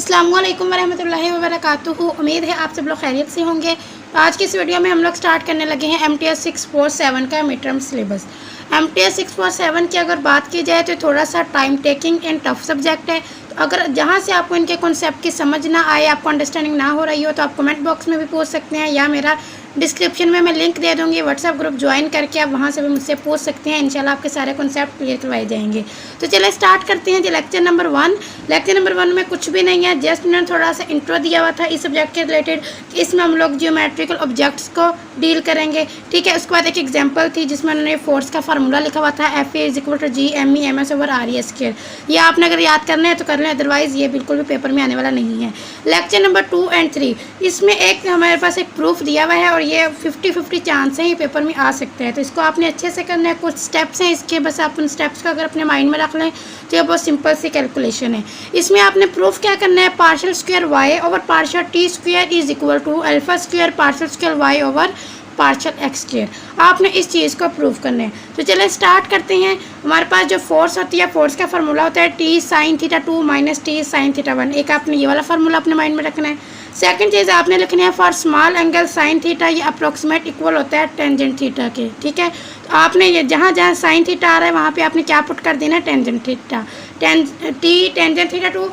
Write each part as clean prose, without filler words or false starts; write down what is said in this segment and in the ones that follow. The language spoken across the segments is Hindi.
अस्सलामुअलैकुम वरहमतुल्लाहि वबरकातुहू। उम्मीद है आप सब लोग खैरियत से होंगे। तो आज की इस वीडियो में हम लोग स्टार्ट करने लगे हैं MTS 647 का मिड टर्म सिलेबस। MTS 647 की अगर बात की जाए तो थोड़ा सा time taking and tough subject है। तो अगर जहाँ से आपको इनके कॉन्सेप्ट की समझ ना आए, आपको अंडरस्टैंडिंग ना हो रही हो, तो आप कमेंट बॉक्स में भी पूछ सकते हैं या मेरा डिस्क्रिप्शन में मैं लिंक दे दूँगी, व्हाट्सएप ग्रुप ज्वाइन करके आप वहाँ से भी मुझसे पूछ सकते हैं। इंशाल्लाह आपके सारे कॉन्सेप्ट क्लियर करवाए जाएंगे। तो चलिए स्टार्ट करते हैं। जो लेक्चर नंबर 1 में कुछ भी नहीं है, जस्ट मैंने थोड़ा सा इंट्रो दिया हुआ था इस सब्जेक्ट के रिलेटेड। इसमें हम लोग जियोमेट्रिकल ऑब्जेक्ट्स को डील करेंगे, ठीक है। उसके बाद एक एग्जांपल थी जिसमें उन्होंने फोर्स का फार्मूला लिखा हुआ था FA=G_ME/MS/RE²। ये आपने अगर याद करना है तो कर लें, अदरवाइज ये बिल्कुल भी पेपर में आने वाला नहीं है। लेक्चर नंबर 2 और 3 इसमें एक हमारे पास एक प्रूफ दिया हुआ है और ये 50-50 चांस है ये पेपर में आ सकता है। तो इसको आपने अच्छे से करना है। कुछ स्टेप्स हैं इसके, बस आप उन स्टेप्स को अगर अपने माइंड में रख लें तो ये बहुत सिंपल सी कैलकुलेशन है। इसमें आपने प्रूफ क्या करना है, partial square y over partial t square is equal to alpha square partial square y over partial x square. आपने इस चीज़ को प्रूव करना है। तो चलिए स्टार्ट करते हैं। हमारे पास जो फोर्स होती है, फोर्स का फार्मूला होता है t sin θ2 minus t sin θ1। एक आपने ये वाला फार्मूला अपने माइंड में रखना है। सेकंड चीज़ आपने लिखनी है for small angle sine theta, ये अप्रोक्सीमेट इक्वल होता है टेंजेंट थीटा के, ठीक है। तो आपने ये जहाँ जहाँ साइन थीटा आ रहा है वहाँ पे आपने क्या पुट कर देना है, tangent theta. T tangent θ2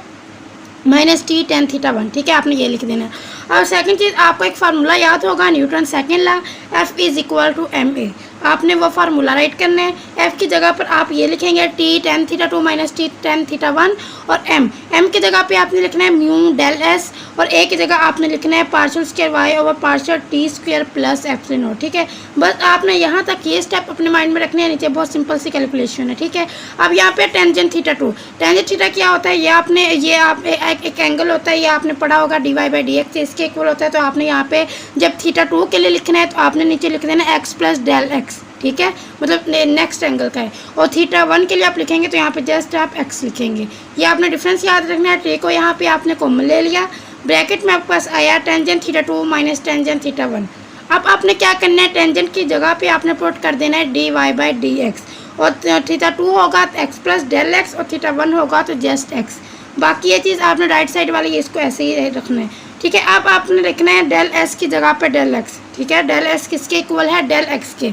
minus t tan θ1, ठीक है, आपने ये लिख देना। और सेकंड चीज़ आपको एक फार्मूला याद होगा, न्यूटन सेकंड लॉ, F=ma। आपने वो फार्मूला राइट करना है। F की जगह पर आप ये लिखेंगे t tan θ2 minus t tan θ1 और m की जगह पे आपने लिखना है म्यू डेल s और a की जगह आपने लिखना है partial square y over partial t square plus epsilon not, ठीक है। बस आपने यहाँ तक ये स्टेप अपने माइंड में रखने हैं। नीचे बहुत सिंपल सी कैलकुलेशन है, ठीक है। अब यहाँ पे टेंजेंट θ2, टेंजेंट थीटा क्या होता है, ये आपने ये आप एक एंगल होता है, ये आपने पढ़ा होगा dy/dx इसके इक्वल होता है। तो आपने यहाँ पे जब θ2 के लिए लिखना है तो आपने नीचे लिख देना x प्लस डेल x, ठीक है, मतलब नेक्स्ट एंगल का है। और θ1 के लिए आप लिखेंगे तो यहाँ पे जस्ट आप x लिखेंगे। ये आपने डिफरेंस याद रखना है। टी को यहाँ पे आपने कॉमन ले लिया, ब्रैकेट में आपके पास आया टेंजेंट θ2 माइनस टेंजेंट θ1। अब आपने क्या करना है, टेंजेंट की जगह पे आपने पुट कर देना है dy/dx और θ2 होगा तो x प्लस डेल x और θ1 होगा तो जस्ट x। बाकी ये चीज़ आपने राइट साइड वाली इसको ऐसे ही रखना है, ठीक है। अब आपने लिखना है डेल s की जगह पे डेल x, ठीक है। डेल s किसके इक्वल है, डेल x के।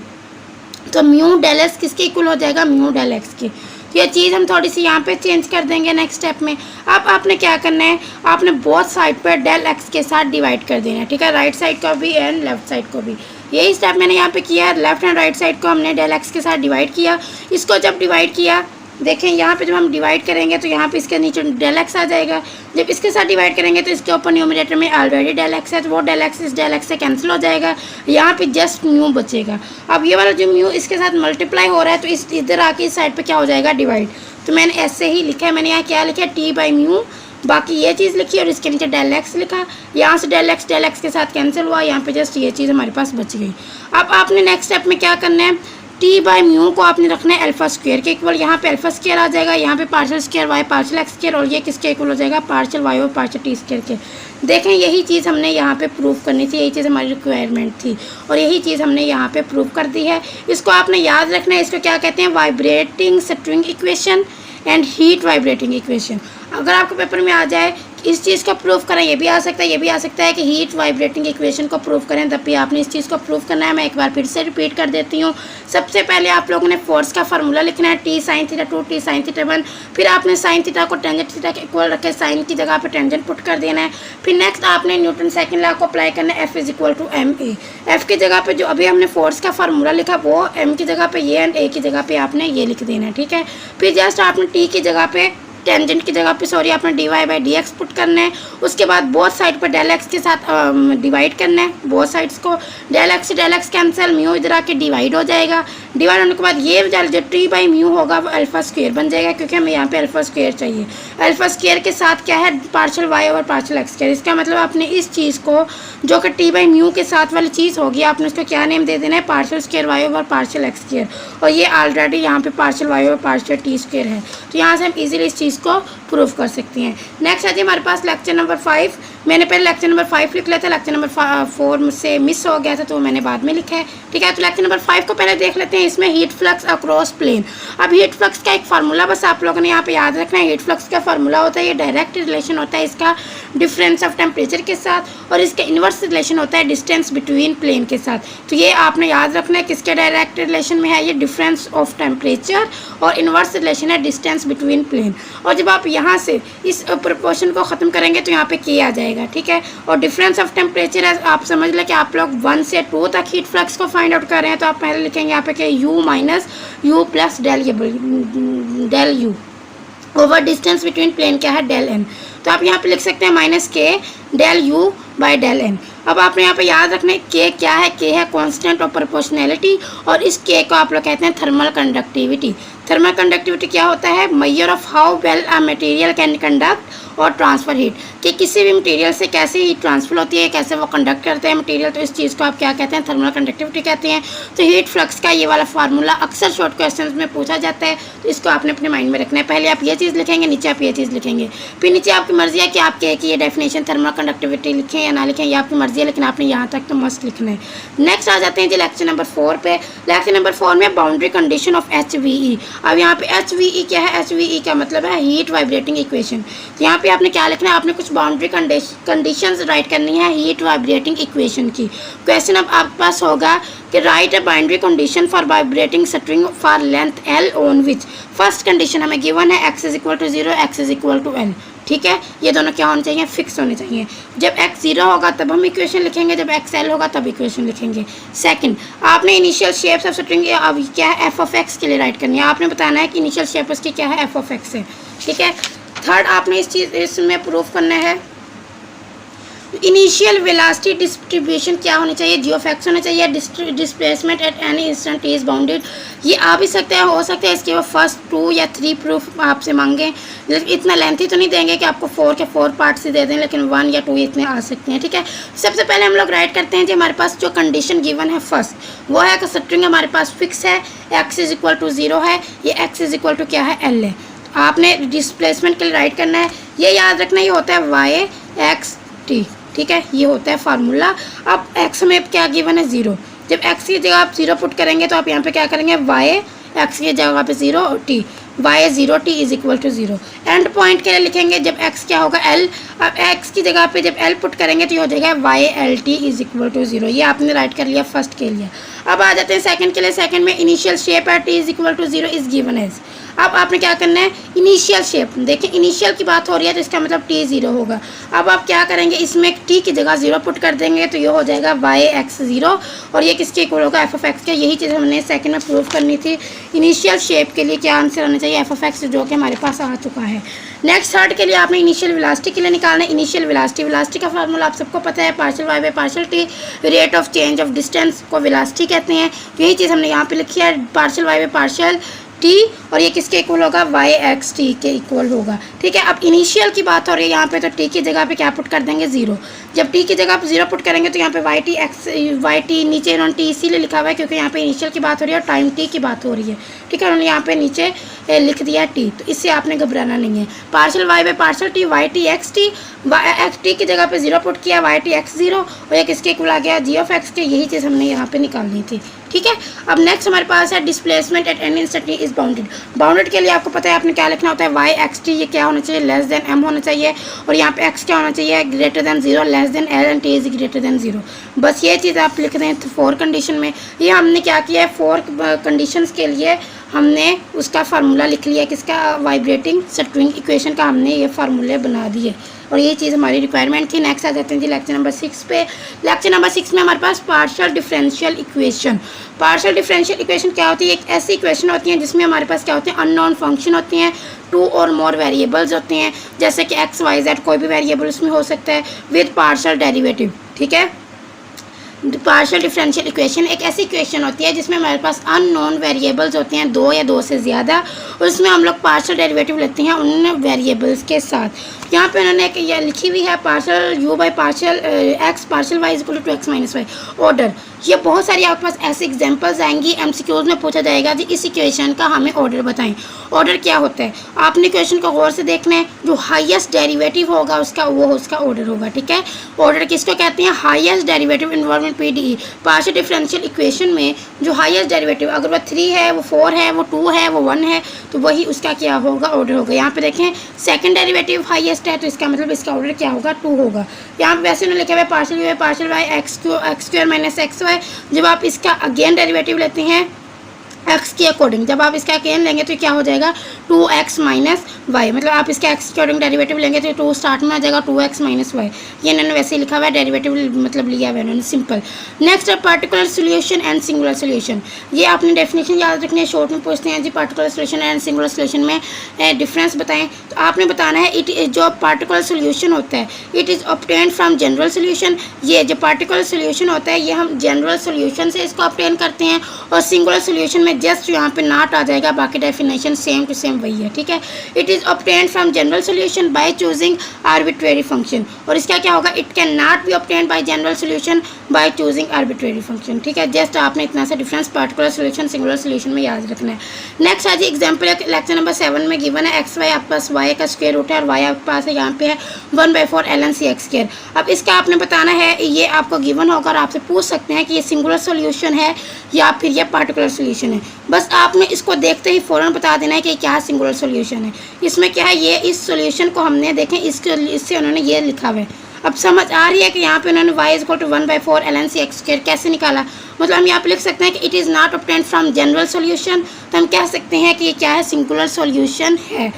तो म्यू डेल s किसके इक्वल हो जाएगा, म्यू डेल x के। तो ये चीज़ हम थोड़ी सी यहाँ पे चेंज कर देंगे नेक्स्ट स्टेप में। अब आपने क्या करना है, आपने बोथ साइड पर डेल x के साथ डिवाइड कर देना है, ठीक है, राइट साइड को भी एंड लेफ्ट साइड को भी। यही स्टेप मैंने यहाँ पे किया है। लेफ्ट एंड राइट साइड को हमने डेल x के साथ डिवाइड किया। इसको जब डिवाइड किया, देखें यहाँ पे जब हम डिवाइड करेंगे तो यहाँ पे इसके नीचे डेल x आ जाएगा। जब इसके साथ डिवाइड करेंगे तो इसके ऊपर न्यूमरेटर में ऑलरेडी डेल x है, तो वो डेल x इस डेल x से कैंसिल हो जाएगा। यहाँ पे जस्ट म्यू बचेगा। अब ये वाला जो म्यू इसके साथ मल्टीप्लाई हो रहा है तो इस इधर आके इस साइड पे क्या हो जाएगा, डिवाइड। तो मैंने ऐसे ही लिखा है, मैंने यहाँ क्या लिखा है, t/म्यू, बाकी ये चीज़ लिखी और इसके नीचे डेल x लिखा। यहाँ से डेल x के साथ कैंसिल हुआ, यहाँ पे जस्ट ये चीज़ हमारे पास बच गई। अब आपने नेक्स्ट स्टेप में क्या करना है, t/म्यू को आपने रखना है अल्फा स्क्वायर के इक्वल। यहाँ पे अल्फा स्क्वायर आ जाएगा, यहाँ पे partial square y partial x square और ये किसके इक्वल हो जाएगा, पार्शियल y और पार्शियल t स्क्वायर के। देखें यही चीज़ हमने यहाँ पे प्रूव करनी थी, यही चीज़ हमारी रिक्वायरमेंट थी और यही चीज़ हमने यहाँ पे प्रूव कर दी है। इसको आपने याद रखना है। इसको क्या कहते हैं, vibrating string equation and heat vibrating equation. अगर आपको पेपर में आ जाए इस चीज़ को प्रूव करें, ये भी आ सकता है, ये भी आ सकता है कि हीट वाइब्रेटिंग इक्वेशन को प्रूव करें, तब भी आपने इस चीज़ को प्रूव करना है। मैं एक बार फिर से रिपीट कर देती हूँ। सबसे पहले आप लोगों ने फोर्स का फार्मूला लिखना है, t sin θ2 t sin θ1। फिर आपने साइन थीटा को टेंजेंट थीटा के इक्वल रखे, साइन की जगह पे टेंजेंट पुट कर देना है। फिर नेक्स्ट आपने न्यूटन सेकंड लॉ को अप्लाई करना है, F=ma। F की जगह पे जो अभी हमने फोर्स का फार्मूला लिखा वो m की जगह पे ये एंड a की जगह पे आपने ये लिख देना है, ठीक है। फिर जस्ट आपने t की जगह पे टेंजेंट की जगह पे आपने dy/dx पुट करना है। उसके बाद बोथ साइड पर डेल x के साथ डिवाइड करना है, बोथ साइड्स को। डेल x कैंसिल, म्यू इधर आके डिवाइड हो जाएगा। डिवाइड होने के बाद ये जो t/म्यू होगा वो अल्फा स्क्वायर बन जाएगा, क्योंकि हमें यहाँ पे अल्फा स्क्वायर चाहिए। अल्फा स्क्वायर के साथ क्या है, partial y over partial x square. इसका मतलब आपने इस चीज़ को जो कि t/म्यू के साथ वाली चीज़ होगी, आपने उसको क्या नेम दे देना है, partial square y over partial x square. और ये ऑलरेडी यहाँ पे partial y over partial t square है, तो यहाँ से हम इजीली इस चीज़ चीज़ को प्रूव कर सकती हैं। नेक्स्ट है जी हमारे पास लेक्चर नंबर 5। मैंने पहले लेक्चर नंबर 5 लिख लिया था, लेक्चर नंबर 4 मुझसे मिस हो गया था तो मैंने बाद में लिखा है। ठीक है, तो लेक्चर नंबर 5 को पहले देख लेते हैं। इसमें हीट फ्लक्स अक्रॉस प्लेन। अब हीट फ्लक्स का एक फार्मूला बस आप लोगों ने यहाँ पे याद रखना है। हीट फ्लक्स का फार्मूला होता है, ये डायरेक्ट रिलेशन होता है इसका डिफरेंस ऑफ टेम्परेचर के साथ, और इसका इन्वर्स रिलेशन होता है डिस्टेंस बिटवीन प्लेन के साथ। तो ये आपने याद रखना है किसके डायरेक्ट रिलेशन में है, ये डिफरेंस ऑफ टेम्परेचर, और इन्वर्स रिलेशन है डिस्टेंस बिटवीन प्लेन। और जब आप यहाँ से इस प्रोपोर्शन को ख़त्म करेंगे तो यहाँ पे के आ जाएगा। ठीक है, और डिफरेंस ऑफ टेम्परेचर है, आप समझ लें कि आप लोग 1 से 2 तक हीट फ्लक्स को फाइंड आउट कर रहे हैं, तो आप पहले लिखेंगे यहाँ पे कि U minus U plus del U over distance between plane क्या है, डेल N। तो आप यहाँ पे लिख सकते हैं माइनस के del U by del N। अब आपने यहाँ पे याद रखना है के क्या है, के है कांस्टेंट ऑफ प्रोपोर्शनैलिटी, और इस के को आप लोग कहते हैं थर्मल कंडक्टिविटी। थर्मल कंडक्टिविटी क्या होता है, measure of how well a material can conduct और ट्रांसफ़र हीट, कि किसी भी मटेरियल से कैसे हीट ट्रांसफ़र होती है, कैसे वो कंडक्ट करते हैं मटेरियल, तो इस चीज़ को आप क्या कहते हैं, थर्मल कंडक्टिविटी कहते हैं। तो हीट फ्लक्स का ये वाला फार्मूला अक्सर शॉर्ट क्वेश्चन में पूछा जाता है, तो इसको आपने अपने माइंड में रखना है। पहले आप ये चीज़ लिखेंगे, नीचे आप ये चीज़ लिखेंगे, फिर नीचे आपकी मर्जी है कि आप कहें कि ये डेफिनेशन थर्मल कंडक्टिविटी लिखें या ना लिखें, ये आपकी मर्जी है, लेकिन आपने यहाँ तक तो मस्त लिखना है। नेक्स्ट आ जाते हैं जी लेक्चर नंबर 4 पे। लेक्चर नंबर 4 में बाउंड्री कंडीशन ऑफ HVE। अब यहाँ पे HVE क्या है, HVE का मतलब है हीट वाइब्रेटिंग इक्वेशन। तो यहाँ पे आपने क्या लिखना है, आपने कुछ बाउंड्री कंडीशंस राइट करनी है हीट वाइब्रेटिंग इक्वेशन की। क्वेश्चन अब आपके पास होगा कि right a boundary condition for vibrating string for length L on which first condition हमें गिवन है x = 0, x = L। ठीक है, ये दोनों क्या होने चाहिए, फिक्स होने चाहिए। जब x 0 होगा तब हम इक्वेशन लिखेंगे, जब x L होगा तब इक्वेशन लिखेंगे। सेकंड, आपने इनिशियल शेप्स ऑफ स्ट्रिंग अब क्या है, f(x) के लिए राइट करनी है। आपने बताना है कि इनिशियल शेप उसकी क्या है, f(x) है। ठीक है, थर्ड आपने इसमें प्रूफ करना है इनिशियल वेलोसिटी डिस्ट्रीब्यूशन क्या होनी चाहिए, g(x) होना चाहिए। Displacement at any instant is bounded, ये आ भी सकते हैं, हो सकता है इसके वो फर्स्ट 2 या 3 प्रूफ आपसे मांगें, लेकिन इतना लेंथी तो नहीं देंगे कि आपको 4 के 4 पार्ट्स ही दे दें, लेकिन 1 या 2 इतने आ सकते हैं। ठीक है, सबसे पहले हम लोग राइट करते हैं जी हमारे पास जो कंडीशन गिवन है फर्स्ट वो है कि स्ट्रिंग हमारे पास फिक्स है, x = 0 है, ये x = क्या है, L है। आपने डिस्प्लेसमेंट के लिए राइट करना है, ये याद रखना, ये होता है y(x)t। ठीक है, ये होता है फार्मूला। अब x में क्या गिवन है, 0। जब x की जगह आप 0 पुट करेंगे तो आप यहाँ पे क्या करेंगे, y(x) की जगह पे 0 और t, y0t = 0। एंड पॉइंट के लिए लिखेंगे जब x क्या होगा, L। अब x की जगह पे जब L पुट करेंगे तो ये हो जाएगा y(Lt) = 0। ये आपने राइट कर लिया फर्स्ट के लिए। अब आ जाते हैं सेकंड के लिए। सेकंड में इनिशियल शेप है t = 0 इज गिवन एज। अब आपने क्या करना है, इनिशियल शेप, देखिए इनिशियल की बात हो रही है तो इसका मतलब t 0 होगा। अब आप क्या करेंगे, इसमें t की जगह 0 पुट कर देंगे तो ये हो जाएगा y(x0), और ये किसके इक्वल होगा, f(x) के। यही चीज़ हमने सेकंड में प्रूव करनी थी। इनिशियल शेप के लिए क्या आंसर आना चाहिए, f(x), जो कि हमारे पास आ चुका है। नेक्स्ट थर्ड के लिए आपने इनिशियल वेलोसिटी के लिए निकालना है। इनिशियल वेलोसिटी का फार्मूला आप सबको पता है, partial y by partial t, rate of change of distance को वेलोसिटी कहते हैं। यही चीज़ हमने यहाँ पे लिखी है, partial y by partial t, और ये किसके इक्वल होगा, y(x)t के इक्वल होगा। ठीक है, अब इनिशियल की बात हो रही है यहाँ पे, तो t की जगह पे क्या पुट कर देंगे, 0। जब t की जगह पे 0 पुट करेंगे तो यहाँ पे yt नीचे इन्होंने t इसीलिए लिखा हुआ है क्योंकि यहाँ पे इनिशियल की बात हो रही है और टाइम t की बात हो रही है। ठीक है, उन्होंने यहाँ पे नीचे लिख दिया t, तो इससे आपने घबराना नहीं है। Partial y by partial t, yt(x)t, t की जगह पे 0 पुट किया, yt(x0), और ये किसके इक्वल आ गया, g(x) के। यही चीज़ हमने यहाँ पे निकालनी थी। ठीक है, अब नेक्स्ट हमारे पास है displacement at any instant is bounded. Bounded के लिए आपको पता है आपने क्या लिखना होता है, y(x)t, ये क्या होना चाहिए, लेस देन m होना चाहिए, और यहाँ पे x क्या होना चाहिए, greater than 0, less than L and t is greater than 0। बस ये चीज़ आप लिख रहे हैं 4 कंडीशन में। ये हमने क्या किया है, 4 कंडीशंस के लिए हमने उसका फार्मूला लिख लिया, किसका, वाइब्रेटिंग स्ट्रिंग इक्वेशन का हमने ये फार्मूले बना दिए, और ये चीज़ हमारी रिक्वायरमेंट थी। नेक्स्ट आ जाते हैं जी लेक्चर नंबर 6 पे। लेक्चर नंबर 6 में हमारे पास partial differential equation. Partial differential equation क्या होती है, एक ऐसी इक्वेशन होती है जिसमें हमारे पास क्या होते हैं, अननोन फंक्शन होते हैं, 2 और मोर वेरिएबल्स होते हैं, जैसे कि x y z कोई भी वेरिएबल उसमें हो सकता है, विद पार्शियल डेरिवेटिव। ठीक है, पार्शियल डिफरेंशियल इक्वेशन एक ऐसी इक्वेशन होती है जिसमें हमारे पास अननोन वेरिएबल्स होते हैं, 2 या 2 से ज़्यादा, और उसमें हम लोग पार्शियल डेरिवेटिव लेते हैं उन वेरिएबल्स के साथ। यहाँ पे उन्होंने एक ये लिखी हुई है partial u by partial x partial y equal to x minus Y order. ये बहुत सारी आपके पास ऐसी एग्जांपल्स आएंगी, एमसीक्यूज में पूछा जाएगा जी इस इक्वेशन का हमें ऑर्डर बताएं। ऑर्डर क्या होता है आपने इक्वेशन को गौर से देखना है, जो हाईएस्ट डेरिवेटिव होगा उसका वो उसका ऑर्डर होगा। ठीक है, ऑर्डर किसको कहते हैं? Highest derivative involve in PDE partial differential equation में जो हाईएस्ट डेरिवेटिव अगर वो 3 है, वो 4 है, वो 2 है, वो 1 है, तो वही उसका क्या होगा? ऑर्डर होगा। यहाँ पे देखें सेकंड डेरिवेटिव हाईएस्ट है तो इसका मतलब इसका ऑर्डर क्या होगा? 2 होगा। यहाँ पे वैसे उन्होंने लिखा हुआ है partial Y X square minus X Y. जब आप इसका अगेन डेरिवेटिव लेते हैं x के अकॉर्डिंग, जब आप इसका अगेन लेंगे तो क्या हो जाएगा? 2x minus Y. मतलब आप इसका x के अकॉर्डिंग डेरिवेटिव लेंगे तो 2 स्टार्ट में आ जाएगा 2x माइनस वाई। ये इन्होंने वैसे ही लिखा हुआ है, डेरिवेटिव मतलब लिया हुआ है इन्होंने, सिंपल। नेक्स्ट है particular solution and singular solution. ये आपने डेफिनेशन याद रखनी है, शॉर्ट में पूछते हैं जी particular solution and singular solution में डिफरेंस बताएं। तो आपने बताना है इट जो पार्टिकुलर सोल्यूशन होता है it is obtain from general solution. ये जो पार्टिकुलर सोल्यूशन होता है ये हम जनरल सोल्यूशन से इसको ऑब्टेन करते हैं, और सिंगुलर सोल्यूशन में जस्ट यहाँ पे नॉट आ जाएगा, बाकी डेफिनेशन सेम टू सेम वही है। ठीक है, it is obtained from general solution by choosing arbitrary function. और इसका क्या होगा? It can not be obtained by general solution by choosing arbitrary function. ठीक है, जस्ट आपने इतना सा difference particular solution singular solution में याद रखना है। नेक्स्ट आज एग्जाम्पल लेक्चर नंबर 7 में गिवन है एक्स वाई आपके पास वाई का स्क्वायर रूट है और वाई आपके पास है यहाँ पे है 1/4 ln c x स्क्वायर। अब इसका आपने बताना है, ये आपको गिवन होगा और आपसे पूछ सकते हैं कि ये सिंगुलर सोल्यूशन है या फिर ये पार्टिकुलर सोल्यूशन है। बस आपने इसको देखते ही फ़ौरन बता देना है कि क्या सिंगुलर सोल्यूशन है। इसमें क्या है, ये इस सोल्यूशन को हमने देखें इससे उन्होंने ये लिखा हुआ है। अब समझ आ रही है कि यहाँ पे उन्होंने y equal to 1/4 ln c x square कैसे निकाला। मतलब हम यहाँ पे लिख सकते हैं कि it is not obtained from general solution, तो हम कह सकते हैं कि ये क्या है? सिंगुलर सोल्यूशन है।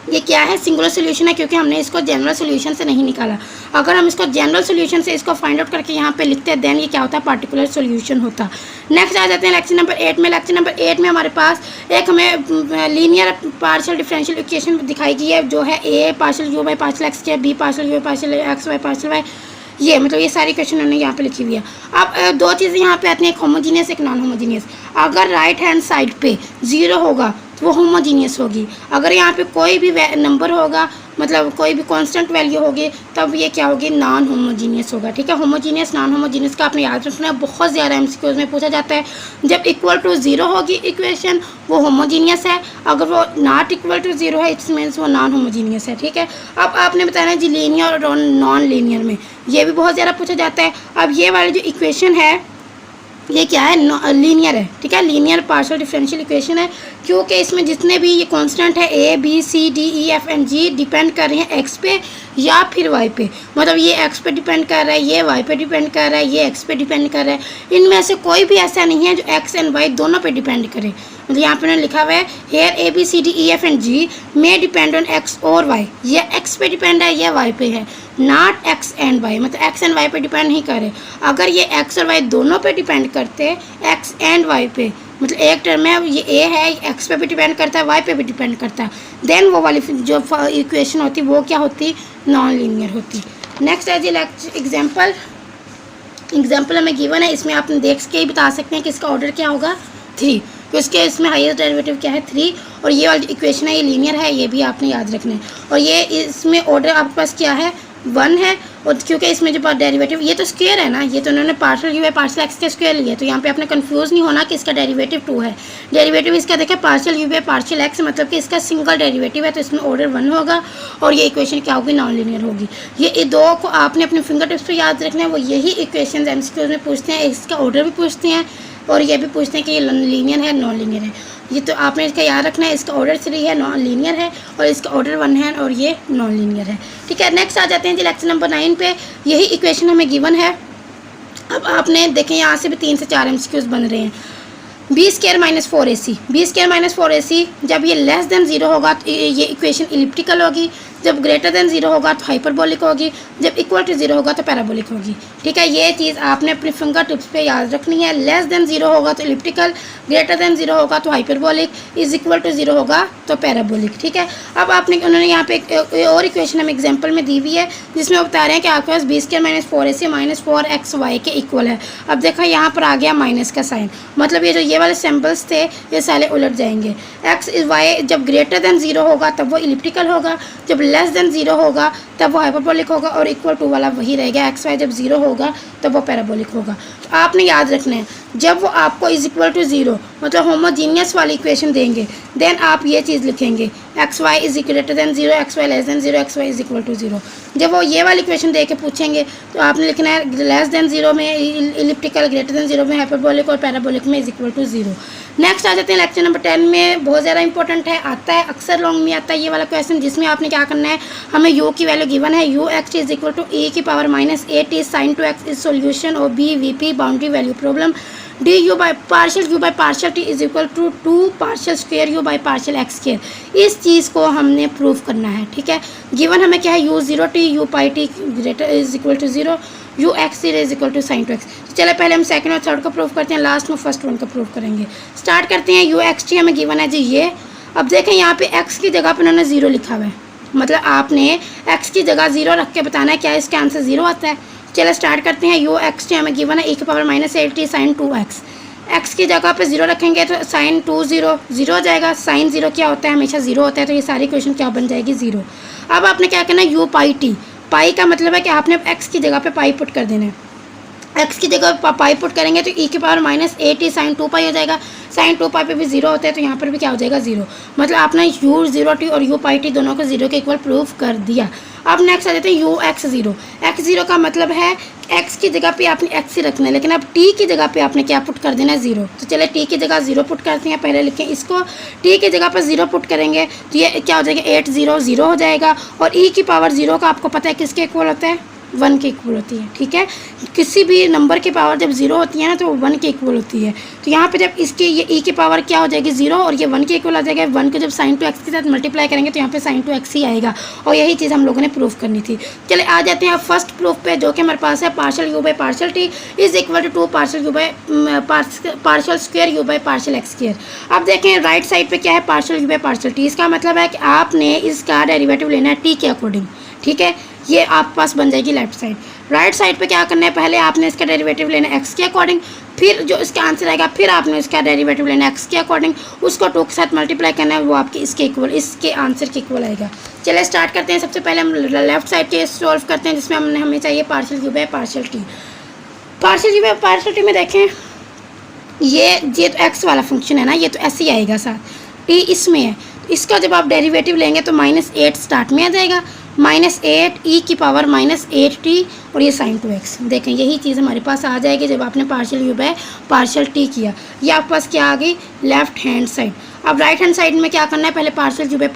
ये क्या है? सिंगुलर सोल्यूशन है, क्योंकि हमने इसको जनरल सोल्यूशन से नहीं निकाला। अगर हम इसको जनरल सोल्यूशन से इसको फाइंड आउट करके यहाँ पे लिखते हैं देन ये क्या होता है? पार्टिकुलर सोल्यूशन होता। नेक्स्ट आ जाते हैं लेक्चर नंबर 8 में। लेक्चर नंबर 8 में हमारे पास एक हमें लीनियर पार्शियल डिफरेंशियल इक्वेशन दिखाई गई है, जो है a partial u by partial X के, b partial u partial X by partial Y. ये मतलब ये सारी क्वेश्चन उन्होंने यहाँ पे लिखी हुई है। अब 2 चीज़ें यहाँ पे आती हैं, एक होमोजीनियस एक नॉन होमोजीनियस। अगर राइट हैंड साइड पे 0 होगा तो वो होमोजीनियस होगी। अगर यहाँ पे कोई भी नंबर होगा, मतलब कोई भी कांस्टेंट वैल्यू होगी, तब ये क्या होगी? नॉन होमोजीनियस होगा। ठीक है, होमोजीनियस नॉन होमोजीनियस का आपने याद रखना है, बहुत ज़्यादा एमसीक्यूज में पूछा जाता है। जब इक्वल टू 0 होगी इक्वेशन वो होमोजीनियस है, अगर वो नॉट इक्वल टू 0 है इट्स मीन्स वो नॉन होमोजीनियस है। ठीक है, अब आपने बताना है जी लीनियर और नॉन लीनियर में, ये भी बहुत ज़्यादा पूछा जाता है। अब ये वाली जो इक्वेशन है ये क्या है? लीनियर है। ठीक है, लीनियर पार्शियल डिफरेंशियल इक्वेशन है, क्योंकि इसमें जितने भी ये कांस्टेंट है a b c d e f and g depend कर रहे हैं x पे या फिर y पे। मतलब ये x पे डिपेंड कर रहा है, ये y पे डिपेंड कर रहा है, ये x पे डिपेंड कर रहा है। इनमें से कोई भी ऐसा नहीं है जो x एंड y दोनों पे डिपेंड करे। मतलब यहाँ पे लिखा हुआ है here a b c d e f and g may depend on x और y। ये x पे डिपेंड है, ये y पे है, नॉट x एंड y। मतलब x एंड y पे डिपेंड नहीं करे। अगर ये x और y दोनों पे डिपेंड करते, x एंड y पे, मतलब एक टर्म में ये a है, x पे भी डिपेंड करता है, y पे भी डिपेंड करता है, देन वो वाली जो इक्वेशन होती वो क्या होती? नॉन लीनियर होती। नेक्स्ट है जी एग्जाम्पल हमें गिवन है, इसमें आप देख के ही बता सकते हैं कि इसका ऑर्डर क्या होगा? 3, तो इसके इसमें हाईएस्ट डेरिवेटिव क्या है? 3। और ये वाली इक्वेशन है ये लीनियर है, ये भी आपने याद रखना है। और ये इसमें ऑर्डर आपके पास क्या है? 1 है, और क्योंकि इसमें जो डेरिवेटिव ये तो स्क्वायर है ना, ये तो उन्होंने पार्शियल u है पार्शियल एक्स के स्क्वायर लिया, तो यहाँ पे आपने कंफ्यूज नहीं होना कि इसका डेरिवेटिव 2 है। डेरिवेटिव इसका देखें पार्शियल u है पार्शियल एक्स, मतलब कि इसका सिंगल डेरिवेटिव है, तो इसमें ऑर्डर 1 होगा और ये इक्वेशन क्या होगी? नॉन लीनियर होगी। ये 2 को आपने अपने फिंगर टिप्स पर याद रखना है। वो यही इक्वेशन एमसीक्यूज में पूछते हैं, इसका ऑर्डर भी पूछते हैं और ये भी पूछते हैं कि ये लीनियर है नॉन लीनियर है। ये तो आपने इसका याद रखना है, इसका ऑर्डर 3 है, नॉन लीनियर है, और इसका ऑर्डर 1 है और ये नॉन लीनियर है। ठीक है, नेक्स्ट आ जाते हैं जी लेक्चर नंबर 9 पे। यही इक्वेशन हमें गिवन है। अब आपने देखें यहाँ से भी 3 से 4 एमसीक्यूज बन रहे हैं। b square minus 4ac, b square minus 4ac जब ये लेस देन 0 होगा तो ये इक्वेशन इलिप्टिकल होगी। जब ग्रेटर देन 0 होगा तो हाइपरबोलिक होगी, जब इक्वल टू 0 होगा तो पैराबोलिक होगी। ठीक है, ये चीज़ आपने अपनी फिंगर टिप्स पे याद रखनी है। लेस देन 0 होगा तो इलिप्टिकल, ग्रेटर देन 0 होगा तो हाइपरबोलिक, इज इक्वल टू 0 होगा तो पैराबोलिक। ठीक है, अब आपने उन्होंने यहाँ पे एक और इक्वेशन हम एग्जाम्पल में दी हुई है जिसमें वो बता रहे हैं कि आपके पास b² - 4ac - 4xy के इक्वल है। अब देखो यहाँ पर आ गया माइनस का साइन, मतलब ये जो ये वाले सिंबल्स थे ये सारे उलट जाएंगे। एक्स वाई जब ग्रेटर देन 0 होगा तब वो इलिप्टिकल होगा, जब लेस देन 0 होगा तब वो हाइपरबोलिक होगा, और इक्वल टू वाला वही रहेगा। एक्स वाई जब 0 होगा तब वो पैराबोलिक होगा। तो आपने याद रखना है जब वो आपको इज इक्वल टू 0 मतलब होमोजीनियस वाली इक्वेशन देंगे देन आप ये चीज़ लिखेंगे X Y is greater than 0, X Y less than 0, X Y is equal to 0। जब वो ये वाली इक्वेशन दे के पूछेंगे तो आपने लिखना है लेस देन 0 में इलिप्टिकल, ग्रेटर देन 0 में हाइपरबोलिक और पैराबोलिक में इज इक्वल टू 0। नेक्स्ट आ जाते हैं लेक्चर नंबर 10 में, बहुत ज़्यादा इंपॉर्टेंट है, आता है अक्सर लॉन्ग में आता है ये वाला क्वेश्चन, जिसमें आपने क्या करना है, हमें u की वैल्यू गिवन है u x is equal to e की power minus a t sin 2x is solution और b v p boundary value problem, D U by partial T is equal to 2 partial square U by partial X square. इस चीज़ को हमने प्रूव करना है। ठीक है, गिवन हमें क्या है u 0 t u pi T greater is equal to 0, u x 0 is equal to sine 2x। चले पहले हम सेकंड और थर्ड का प्रूव करते हैं, लास्ट में फर्स्ट वन का प्रूव करेंगे। स्टार्ट करते हैं, u x t हमें गिवन है जी ये। अब देखें यहाँ पे x की जगह पे उन्होंने 0 लिखा हुआ है, मतलब आपने x की जगह 0 रख के बताना है क्या इसका आंसर 0 आता है। चलो स्टार्ट करते हैं, u x t हमें गिवन है e की power minus 8t sine 2x। x की जगह पे 0 रखेंगे तो साइन 2 0 0 हो जाएगा, साइन 0 क्या होता है हमेशा 0 होता है, तो ये सारी इक्वेशन क्या बन जाएगी 0। अब आपने क्या करना है u पाई t, पाई का मतलब है कि आपने x की जगह पे पाई पुट कर देना है। x की जगह पाई पुट करेंगे तो e की पावर माइनस 8t साइन 2 पाई हो जाएगा, साइन 2 पाई पे भी 0 होता है तो यहाँ पर भी क्या हो जाएगा 0, मतलब आपने u 0 t और u पाई t दोनों को 0 के इक्वल प्रूव कर दिया। अब नेक्स्ट आ जाते हैं u x 0। x 0 का मतलब है x की जगह पे आपने x ही रखना है, लेकिन अब t की जगह पे आपने क्या पुट कर देना है 0। तो चले t की जगह 0 पुट करते हैं, पहले लिखें इसको, t की जगह पर 0 पुट करेंगे तो ये क्या हो जाएगा 8 0 0 हो जाएगा, और e की पावर 0 का आपको पता है किसके इक्वल होता है 1 के इक्वल होती है। ठीक है, किसी भी नंबर की पावर जब 0 होती है ना तो वो 1 के इक्वल होती है। तो यहाँ पे जब इसकी ये e की पावर क्या हो जाएगी 0 और ये 1 के इक्वल आ जाएगा, 1 को जब साइन 2x के साथ मल्टीप्लाई करेंगे तो यहाँ पे साइन 2x ही आएगा, और यही चीज़ हम लोगों ने प्रूव करनी थी। चले आ जाते हैं फर्स्ट प्रूफ पे, जो कि हमारे पास है partial u by partial t is equal to 2 partial u by partial square u by partial X square. अब देखें राइट साइड पे क्या है partial u by partial t, इसका मतलब है कि आपने इसका डेरिवेटिव लेना है t के अकॉर्डिंग। ठीक है, ये आप पास बन जाएगी लेफ्ट साइड। राइट साइड पे क्या करना है, पहले आपने इसका डेरिवेटिव लेना है x के अकॉर्डिंग, फिर जो इसका आंसर आएगा फिर आपने इसका डेरिवेटिव लेना है x के अकॉर्डिंग, उसको 2 के साथ मल्टीप्लाई करना है, वो आपके इसके इक्वल इसके आंसर के इक्वल आएगा। चलिए स्टार्ट करते हैं, सबसे पहले हम लेफ्ट साइड के सॉल्व करते हैं जिसमें हमें चाहिए partial u by partial t। Partial u by partial t में देखें ये तो x वाला फंक्शन है ना, ये तो ऐसे ही आएगा साथ, t इसमें है, इसका जब आप डेरिवेटिव लेंगे तो -8 स्टार्ट में आ जाएगा, -8 e की पावर -8t और ये साइन 2x। देखें यही चीज़ हमारे पास आ जाएगी जब आपने partial u by partial t किया, ये आपके पास क्या आ गई लेफ्ट हैंड साइड। अब राइट हैंड साइड में क्या करना है, पहले partial u by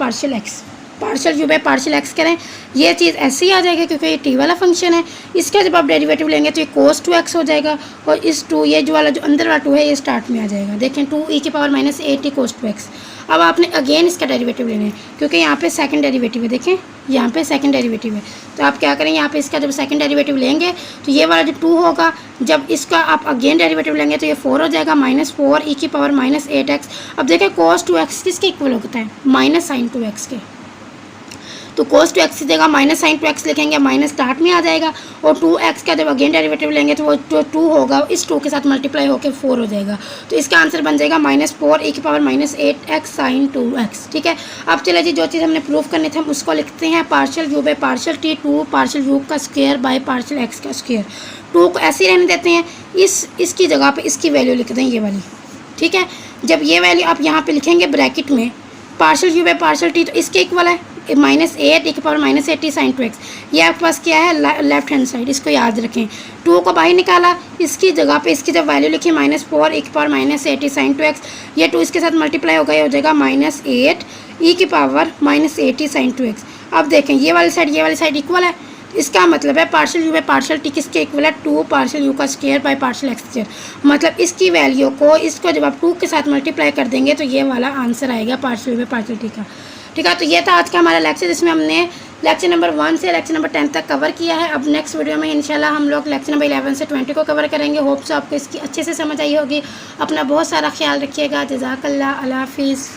partial x करें, ये चीज़ ऐसे ही आ जाएगी क्योंकि ये t वाला फंक्शन है। इसका जब आप डेरिवेटिव लेंगे तो ये cos 2x हो जाएगा, और इस 2 ये जो वाला जो अंदर वाला 2 है ये स्टार्ट में आ जाएगा। देखें 2 e की पावर -8t cos 2x। अब आपने अगेन इसका डेरिवेटिव लेना है क्योंकि यहाँ पे सेकंड डेरिवेटिव है, देखें यहाँ पे सेकंड डेरिवेटिव है, तो आप क्या करें यहाँ पे इसका जब सेकंड डेरिवेटिव लेंगे तो ये वाला जो 2 होगा, जब इसका आप अगेन डेरिवेटिव लेंगे तो ये 4 हो जाएगा, -4 e की पावर -8x। अब देखें cos 2x किसके इक्वल होता है माइनस साइन 2x के, तो cos 2x की जगह माइनस साइन 2x लिखेंगे, माइनस स्टार्ट में आ जाएगा, और 2x का जब अगेन डेरिवेटिव लेंगे तो वो जो 2 होगा इस 2 के साथ मल्टीप्लाई होकर 4 हो जाएगा, तो इसका आंसर बन जाएगा -4 e की पावर -8x साइन 2x। ठीक है, अब चले जी जो चीज़ हमने प्रूव करनी थी हम उसको लिखते हैं, partial u by partial t 2 partial u का स्क्वायर बाई पार्शियल x का स्क्वायर। 2 को ऐसे ही रहने देते हैं, इसकी जगह पर इसकी वैल्यू लिख दें ये वाली। ठीक है, जब ये वैल्यू आप यहाँ पर लिखेंगे ब्रैकेट में partial u by partial t, तो इसके इक्वल है -8 e की पावर -8t साइन 2x। ये आपके पास क्या है लेफ्ट हैंड साइड, इसको याद रखें। 2 को बाहर निकाला, इसकी जगह पे इसकी जब वैल्यू लिखी -4 e की पावर -8t साइन 2x, ये 2 इसके साथ मल्टीप्लाई होगा, ये हो जाएगा -8 e की पावर -8t साइन 2x। अब देखें ये वाली साइड इक्वल है, इसका मतलब है partial u by partial t किसके इक्वल है 2 पार्शियल u का square by partial x square. मतलब इसकी वैल्यू को इसको जब आप 2 के साथ मल्टीप्लाई कर देंगे तो ये वाला आंसर आएगा partial u by partial t का। ठीक है, तो ये था आज का हमारा लेक्चर जिसमें हमने लेक्चर नंबर 1 से लेक्चर नंबर 10 तक कवर किया है। अब नेक्स्ट वीडियो में इंशाल्लाह हम लोग लेक्चर नंबर 11 से 20 को कवर करेंगे। होप सो आपको इसकी अच्छे से समझ आई होगी। अपना बहुत सारा ख्याल रखिएगा। जज़ाकल्लाह, अल्लाह हाफिज़।